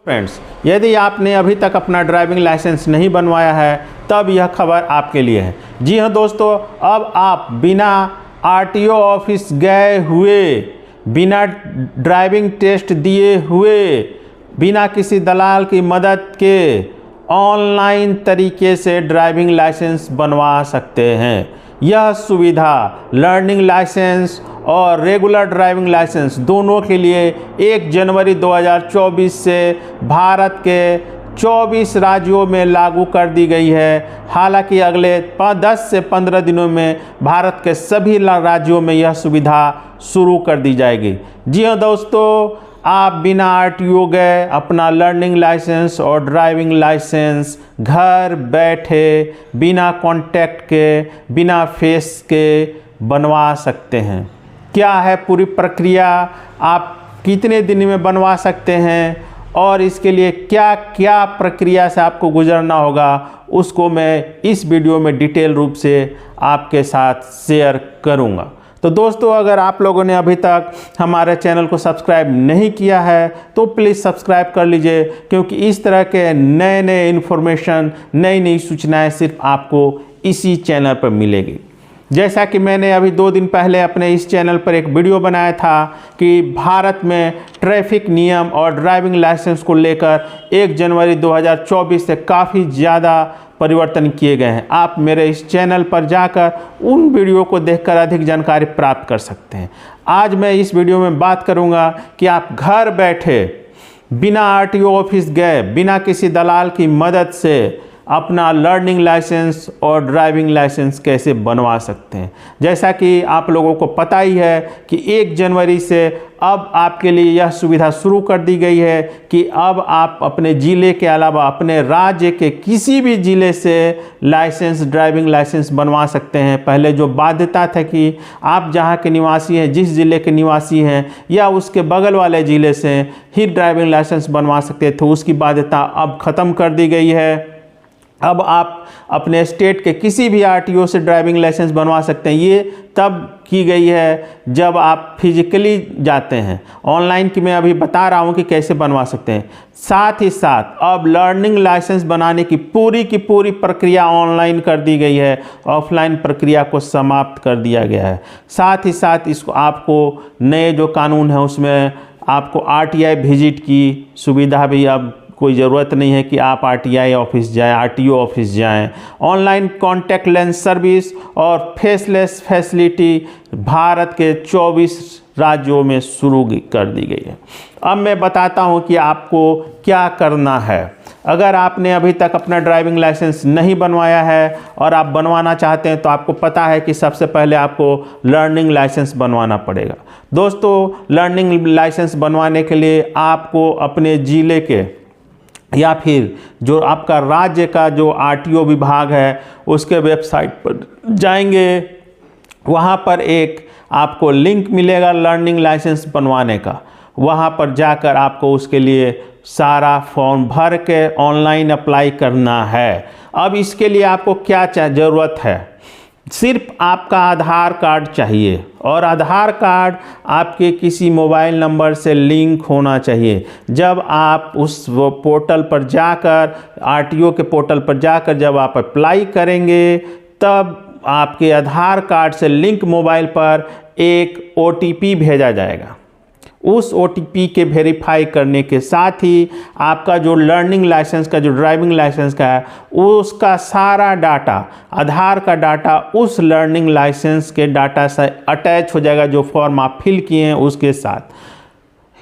Friends, यदि आपने अभी तक अपना ड्राइविंग लाइसेंस नहीं बनवाया है तब यह खबर आपके लिए है। जी हाँ दोस्तों, अब आप बिना आरटीओ ऑफिस गए हुए, बिना ड्राइविंग टेस्ट दिए हुए, बिना किसी दलाल की मदद के ऑनलाइन तरीके से ड्राइविंग लाइसेंस बनवा सकते हैं। यह सुविधा लर्निंग लाइसेंस और रेगुलर ड्राइविंग लाइसेंस दोनों के लिए 1 जनवरी 2024 से भारत के 24 राज्यों में लागू कर दी गई है। हालांकि अगले 10 से 15 दिनों में भारत के सभी राज्यों में यह सुविधा शुरू कर दी जाएगी। जी हाँ दोस्तों, आप बिना आरटीओ गए अपना लर्निंग लाइसेंस और ड्राइविंग लाइसेंस घर बैठे बिना कॉन्टैक्ट के, बिना फेस के बनवा सकते हैं। क्या है पूरी प्रक्रिया, आप कितने दिन में बनवा सकते हैं और इसके लिए क्या क्या प्रक्रिया से आपको गुजरना होगा, उसको मैं इस वीडियो में डिटेल रूप से आपके साथ शेयर करूंगा। तो दोस्तों, अगर आप लोगों ने अभी तक हमारे चैनल को सब्सक्राइब नहीं किया है तो प्लीज़ सब्सक्राइब कर लीजिए, क्योंकि इस तरह के नए नए इन्फॉर्मेशन, नई नई सूचनाएं सिर्फ आपको इसी चैनल पर मिलेगी। जैसा कि मैंने अभी 2 दिन पहले अपने इस चैनल पर एक वीडियो बनाया था कि भारत में ट्रैफिक नियम और ड्राइविंग लाइसेंस को लेकर 1 जनवरी 2024 से काफ़ी ज़्यादा परिवर्तन किए गए हैं। आप मेरे इस चैनल पर जाकर उन वीडियो को देखकर अधिक जानकारी प्राप्त कर सकते हैं। आज मैं इस वीडियो में बात करूंगा कि आप घर बैठे बिना आरटीओ ऑफिस गए, बिना किसी दलाल की मदद से अपना लर्निंग लाइसेंस और ड्राइविंग लाइसेंस कैसे बनवा सकते हैं। जैसा कि आप लोगों को पता ही है कि 1 जनवरी से अब आपके लिए यह सुविधा शुरू कर दी गई है कि अब आप अपने ज़िले के अलावा अपने राज्य के किसी भी ज़िले से लाइसेंस, ड्राइविंग लाइसेंस बनवा सकते हैं। पहले जो बाध्यता था कि आप जहां के निवासी हैं, जिस ज़िले के निवासी हैं या उसके बगल वाले ज़िले से ही ड्राइविंग लाइसेंस बनवा सकते थे, उसकी बाध्यता अब ख़त्म कर दी गई है। अब आप अपने स्टेट के किसी भी आरटीओ से ड्राइविंग लाइसेंस बनवा सकते हैं। ये तब की गई है जब आप फिजिकली जाते हैं। ऑनलाइन की मैं अभी बता रहा हूँ कि कैसे बनवा सकते हैं। साथ ही साथ अब लर्निंग लाइसेंस बनाने की पूरी प्रक्रिया ऑनलाइन कर दी गई है, ऑफलाइन प्रक्रिया को समाप्त कर दिया गया है। साथ ही साथ इसको आपको नए जो कानून है उसमें आपको आरटीआई विजिट की सुविधा भी अब कोई ज़रूरत नहीं है कि आप आरटीआई ऑफिस जाएं, आरटीओ ऑफिस जाएं। ऑनलाइन कॉन्टैक्ट लेंस सर्विस और फेसलेस फैसिलिटी भारत के 24 राज्यों में शुरू कर दी गई है। अब मैं बताता हूं कि आपको क्या करना है। अगर आपने अभी तक अपना ड्राइविंग लाइसेंस नहीं बनवाया है और आप बनवाना चाहते हैं तो आपको पता है कि सबसे पहले आपको लर्निंग लाइसेंस बनवाना पड़ेगा। दोस्तों, लर्निंग लाइसेंस बनवाने के लिए आपको अपने ज़िले के या फिर जो आपका राज्य का जो आरटीओ विभाग है उसके वेबसाइट पर जाएंगे। वहाँ पर एक आपको लिंक मिलेगा लर्निंग लाइसेंस बनवाने का। वहाँ पर जाकर आपको उसके लिए सारा फॉर्म भर के ऑनलाइन अप्लाई करना है। अब इसके लिए आपको क्या ज़रूरत है, सिर्फ आपका आधार कार्ड चाहिए और आधार कार्ड आपके किसी मोबाइल नंबर से लिंक होना चाहिए। जब आप उस पोर्टल पर जाकर, आरटीओ के पोर्टल पर जाकर जब आप अप्लाई करेंगे तब आपके आधार कार्ड से लिंक मोबाइल पर एक ओटीपी भेजा जाएगा। उस ओटीपी के वेरीफाई करने के साथ ही आपका जो लर्निंग लाइसेंस का, जो ड्राइविंग लाइसेंस का है, उसका सारा डाटा, आधार का डाटा उस लर्निंग लाइसेंस के डाटा से अटैच हो जाएगा, जो फॉर्म आप फिल किए हैं उसके साथ।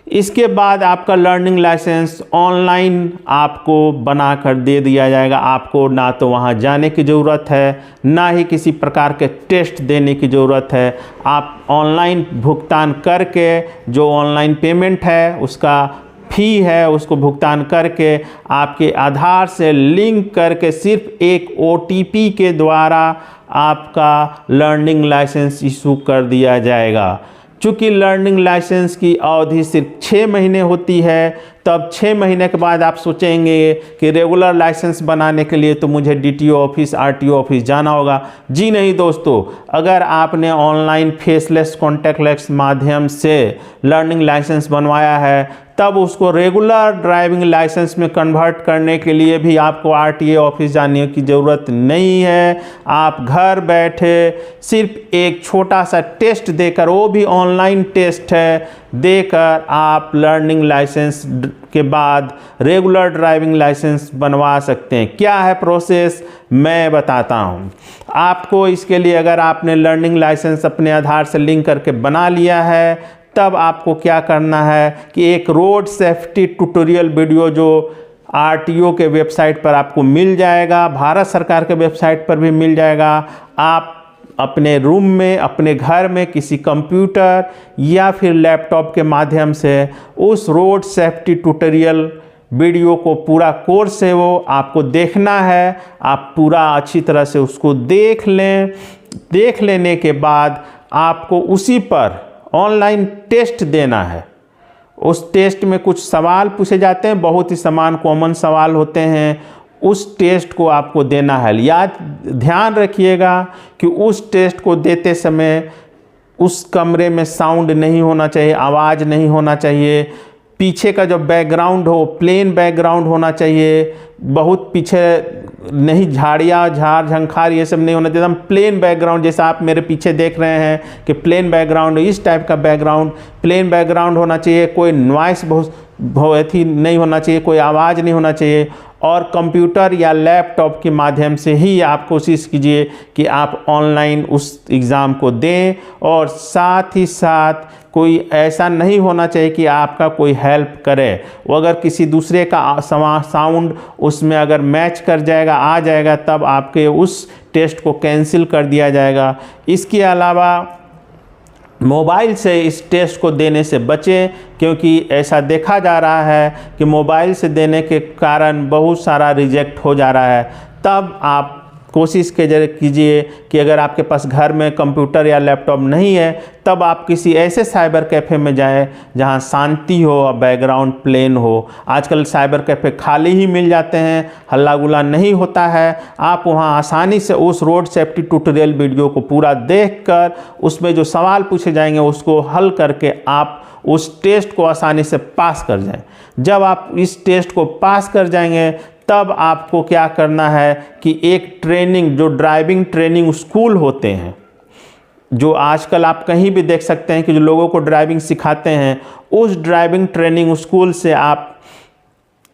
इसके बाद आपका लर्निंग लाइसेंस ऑनलाइन आपको बना कर दे दिया जाएगा। आपको ना तो वहाँ जाने की ज़रूरत है, ना ही किसी प्रकार के टेस्ट देने की ज़रूरत है। आप ऑनलाइन भुगतान करके, जो ऑनलाइन पेमेंट है उसका फ़ी है उसको भुगतान करके आपके आधार से लिंक करके सिर्फ एक ओटीपी के द्वारा आपका लर्निंग लाइसेंस इशू कर दिया जाएगा। चूँकि लर्निंग लाइसेंस की अवधि सिर्फ 6 महीने होती है, तब 6 महीने के बाद आप सोचेंगे कि रेगुलर लाइसेंस बनाने के लिए तो मुझे डीटीओ ऑफिस, आरटीओ ऑफिस जाना होगा। जी नहीं दोस्तों, अगर आपने ऑनलाइन फेसलेस कॉन्टैक्ट लेंस माध्यम से लर्निंग लाइसेंस बनवाया है तब उसको रेगुलर ड्राइविंग लाइसेंस में कन्वर्ट करने के लिए भी आपको आरटीए ऑफिस जाने की ज़रूरत नहीं है। आप घर बैठे सिर्फ एक छोटा सा टेस्ट देकर, वो भी ऑनलाइन टेस्ट है, देकर आप लर्निंग लाइसेंस के बाद रेगुलर ड्राइविंग लाइसेंस बनवा सकते हैं। क्या है प्रोसेस, मैं बताता हूं आपको। इसके लिए अगर आपने लर्निंग लाइसेंस अपने आधार से लिंक करके बना लिया है, तब आपको क्या करना है कि एक रोड सेफ्टी ट्यूटोरियल वीडियो जो आरटीओ के वेबसाइट पर आपको मिल जाएगा, भारत सरकार के वेबसाइट पर भी मिल जाएगा। आप अपने रूम में, अपने घर में किसी कंप्यूटर या फिर लैपटॉप के माध्यम से उस रोड सेफ्टी ट्यूटोरियल वीडियो को, पूरा कोर्स है वो आपको देखना है। आप पूरा अच्छी तरह से उसको देख लें। देख लेने के बाद आपको उसी पर ऑनलाइन टेस्ट देना है। उस टेस्ट में कुछ सवाल पूछे जाते हैं, बहुत ही समान कॉमन सवाल होते हैं। उस टेस्ट को आपको देना है। याद ध्यान रखिएगा कि उस टेस्ट को देते समय उस कमरे में साउंड नहीं होना चाहिए, आवाज़ नहीं होना चाहिए। पीछे का जो बैकग्राउंड हो प्लेन बैकग्राउंड होना चाहिए, बहुत पीछे नहीं, झाड़ियाँ, झाड़ झंखार ये सब नहीं होना चाहिए। एकदम प्लेन बैकग्राउंड, जैसा आप मेरे पीछे देख रहे हैं कि प्लेन बैकग्राउंड, इस टाइप का बैकग्राउंड, प्लेन बैकग्राउंड होना चाहिए। कोई नॉइस बहुत ही नहीं होना चाहिए, कोई आवाज़ नहीं होना चाहिए। और कंप्यूटर या लैपटॉप के माध्यम से ही आप कोशिश कीजिए कि आप ऑनलाइन उस एग्ज़ाम को दें। और साथ ही साथ कोई ऐसा नहीं होना चाहिए कि आपका कोई हेल्प करे। वो अगर किसी दूसरे का साउंड उसमें अगर मैच कर जाएगा, आ जाएगा, तब आपके उस टेस्ट को कैंसिल कर दिया जाएगा। इसके अलावा मोबाइल से इस टेस्ट को देने से बचें, क्योंकि ऐसा देखा जा रहा है कि मोबाइल से देने के कारण बहुत सारा रिजेक्ट हो जा रहा है। तब आप कोशिश कीजिए कि अगर आपके पास घर में कंप्यूटर या लैपटॉप नहीं है, तब आप किसी ऐसे साइबर कैफ़े में जाएं जहां शांति हो और बैकग्राउंड प्लेन हो। आजकल साइबर कैफ़े खाली ही मिल जाते हैं, हल्ला गुल्ला नहीं होता है। आप वहां आसानी से उस रोड सेफ्टी ट्यूटोरियल वीडियो को पूरा देखकर उसमें जो सवाल पूछे जाएंगे उसको हल करके आप उस टेस्ट को आसानी से पास कर जाएं। जब आप इस टेस्ट को पास कर जाएंगे, तब आपको क्या करना है कि एक ट्रेनिंग, जो ड्राइविंग ट्रेनिंग स्कूल होते हैं, जो आजकल आप कहीं भी देख सकते हैं कि जो लोगों को ड्राइविंग सिखाते हैं, उस ड्राइविंग ट्रेनिंग स्कूल से आप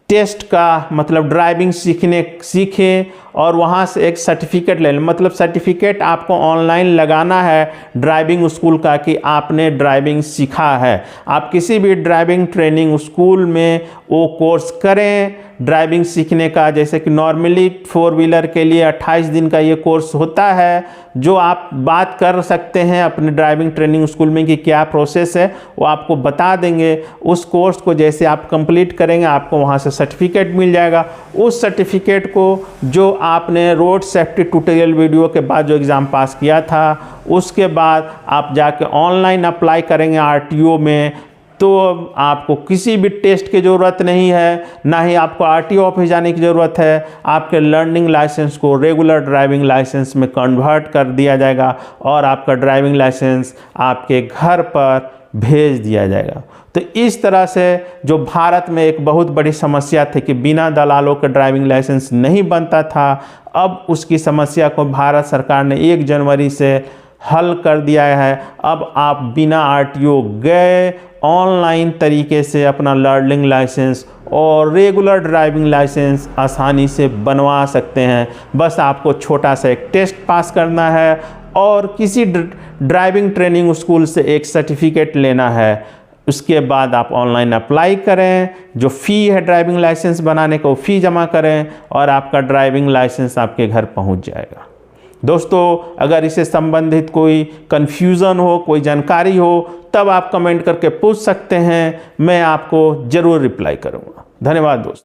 टेस्ट का मतलब ड्राइविंग सीखें और वहाँ से एक सर्टिफिकेट ले लें। मतलब सर्टिफिकेट आपको ऑनलाइन लगाना है ड्राइविंग स्कूल का कि आपने ड्राइविंग सीखा है। आप किसी भी ड्राइविंग ट्रेनिंग स्कूल में वो कोर्स करें ड्राइविंग सीखने का। जैसे कि नॉर्मली 4 व्हीलर के लिए 28 दिन का ये कोर्स होता है, जो आप बात कर सकते हैं अपने ड्राइविंग ट्रेनिंग स्कूल में कि क्या प्रोसेस है, वो आपको बता देंगे। उस कोर्स को जैसे आप कंप्लीट करेंगे, आपको वहाँ से सर्टिफिकेट मिल जाएगा। उस सर्टिफिकेट को जो आपने रोड सेफ्टी ट्यूटोरियल वीडियो के बाद जो एग्ज़ाम पास किया था, उसके बाद आप जाके ऑनलाइन अप्लाई करेंगे आरटीओ में, तो आपको किसी भी टेस्ट की ज़रूरत नहीं है, ना ही आपको आरटीओ ऑफिस जाने की ज़रूरत है। आपके लर्निंग लाइसेंस को रेगुलर ड्राइविंग लाइसेंस में कन्वर्ट कर दिया जाएगा और आपका ड्राइविंग लाइसेंस आपके घर पर भेज दिया जाएगा। तो इस तरह से जो भारत में एक बहुत बड़ी समस्या थी कि बिना दलालों के ड्राइविंग लाइसेंस नहीं बनता था, अब उसकी समस्या को भारत सरकार ने 1 जनवरी से हल कर दिया है। अब आप बिना आरटीओ गए ऑनलाइन तरीके से अपना लर्निंग लाइसेंस और रेगुलर ड्राइविंग लाइसेंस आसानी से बनवा सकते हैं। बस आपको छोटा सा एक टेस्ट पास करना है और किसी ड्राइविंग ट्रेनिंग स्कूल से एक सर्टिफिकेट लेना है। उसके बाद आप ऑनलाइन अप्लाई करें, जो फ़ी है ड्राइविंग लाइसेंस बनाने का वो फ़ी जमा करें और आपका ड्राइविंग लाइसेंस आपके घर पहुंच जाएगा। दोस्तों, अगर इससे संबंधित कोई कन्फ्यूज़न हो, कोई जानकारी हो, तब आप कमेंट करके पूछ सकते हैं, मैं आपको ज़रूर रिप्लाई करूँगा। धन्यवाद दोस्तों।